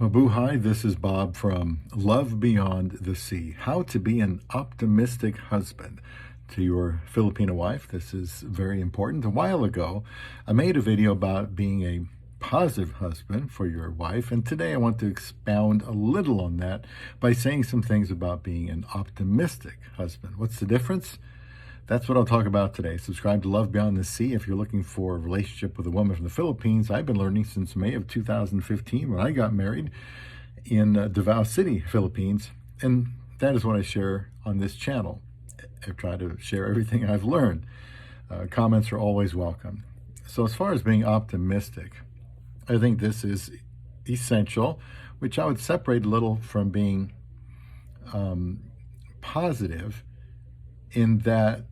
Mabuhay, this is Bob from Love Beyond the Sea. How to be an optimistic husband to your Filipina wife. This is very important. A while ago, I made a video about being a positive husband for your wife, and today I want to expound a little on that by saying some things about being an optimistic husband. What's the difference? That's what I'll talk about today. Subscribe to Love Beyond the Sea if you're looking for a relationship with a woman from the Philippines. I've been learning since May of 2015 when I got married in Davao City, Philippines. And that is what I share on this channel. I try to share everything I've learned. Comments are always welcome. So as far as being optimistic, I think this is essential, which I would separate a little from being positive, in that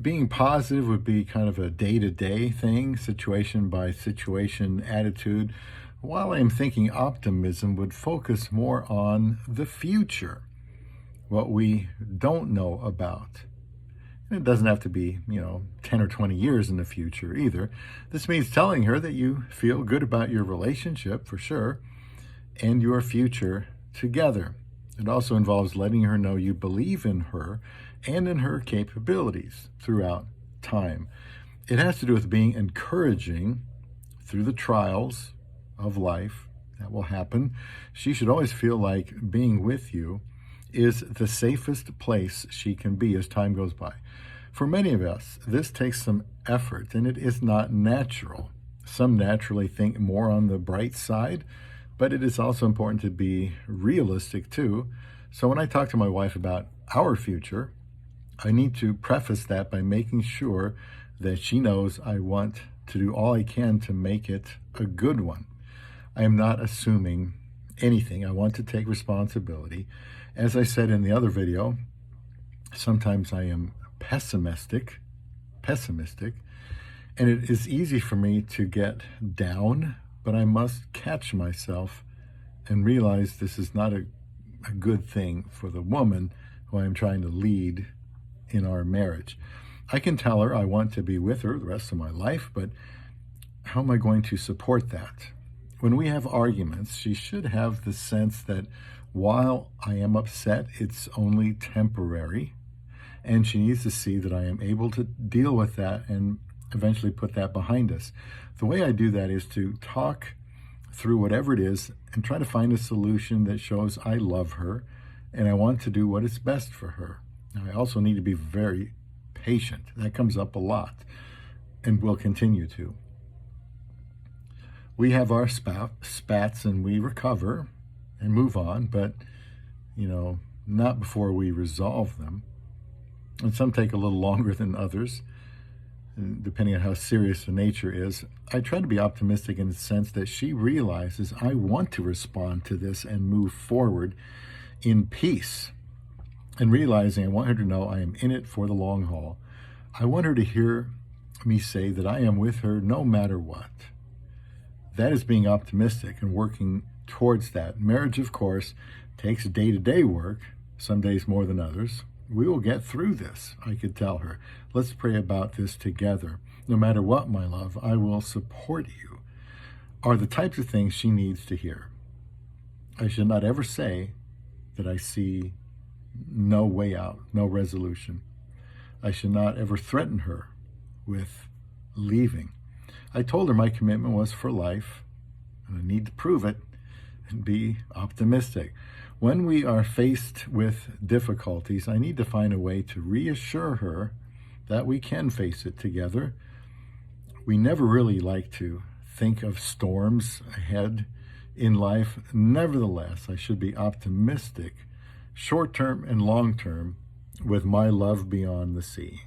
being positive would be kind of a day-to-day thing, situation by situation attitude, while I'm thinking optimism would focus more on the future, what we don't know about. And it doesn't have to be, 10 or 20 years in the future either. This means telling her that you feel good about your relationship, for sure, and your future together. It also involves letting her know you believe in her and in her capabilities throughout time. It has to do with being encouraging through the trials of life that will happen. She should always feel like being with you is the safest place she can be as time goes by. For many of us, this takes some effort, and it is not natural. Some naturally think more on the bright side, but it is also important to be realistic too. So when I talk to my wife about our future, I need to preface that by making sure that she knows I want to do all I can to make it a good one. I am not assuming anything. I want to take responsibility. As I said in the other video, sometimes I am pessimistic, and it is easy for me to get down, but I must catch myself and realize this is not a good thing for the woman who I am trying to lead in our marriage. I can tell her I want to be with her the rest of my life, but how am I going to support that? When we have arguments, she should have the sense that while I am upset, it's only temporary, and she needs to see that I am able to deal with that and eventually put that behind us. The way I do that is to talk through whatever it is and try to find a solution that shows I love her and I want to do what is best for her. Now, I also need to be very patient. That comes up a lot and will continue to. We have our spats and we recover and move on, but, not before we resolve them. And some take a little longer than others, depending on how serious the nature is. I try to be optimistic in the sense that she realizes I want to respond to this and move forward in peace. And realizing I want her to know I am in it for the long haul. I want her to hear me say that I am with her no matter what. That is being optimistic and working towards that. Marriage, of course, takes day-to-day work, some days more than others. We will get through this, I could tell her. Let's pray about this together. No matter what, my love, I will support you, are the types of things she needs to hear. I should not ever say that I see no way out, no resolution. I should not ever threaten her with leaving. I told her my commitment was for life, and I need to prove it and be optimistic. When we are faced with difficulties, I need to find a way to reassure her that we can face it together. We never really like to think of storms ahead in life. Nevertheless, I should be optimistic, short-term and long-term, with my love beyond the sea.